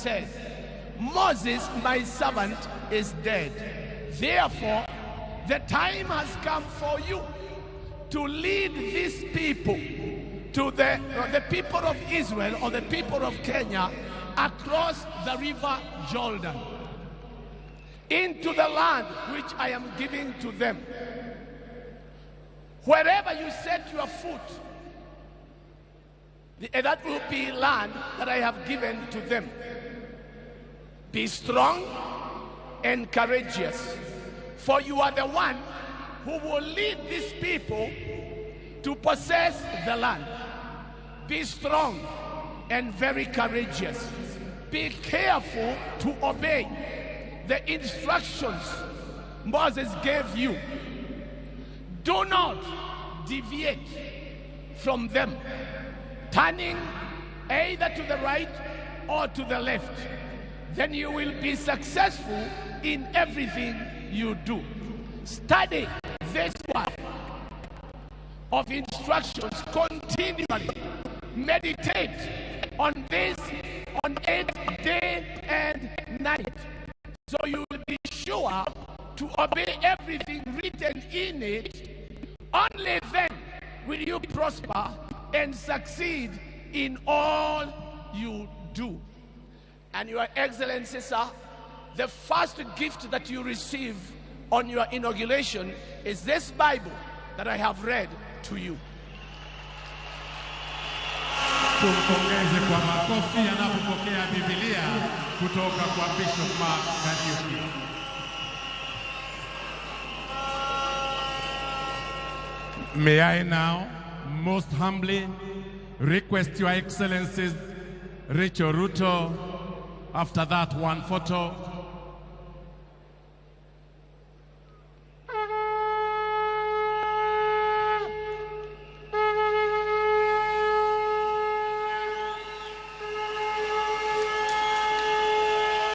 says, Moses, my servant, is dead. Therefore, the time has come for you to lead these people, to the people of Israel or the people of Kenya, across the river Jordan into the land which I am giving to them. Wherever you set your foot, that will be land that I have given to them. Be strong and courageous, for you are the one who will lead these people to possess the land. Be strong and very courageous. Be careful to obey the instructions Moses gave you. Do not deviate from them, turning either to the right or to the left. Then you will be successful in everything you do. Study this word of instructions continually. Meditate on this on it day and night, so you will be sure to obey everything written in it. Only then will you prosper and succeed in all you do. And Your Excellency, sir, the first gift that you receive on your inauguration is this Bible that I have read to you. Tumpongeze kwa makofi anapopokea Biblia kutoka kwa Bishop Mark Kariuki. May I now most humbly request Your Excellencies Rachel Ruto, after that one photo,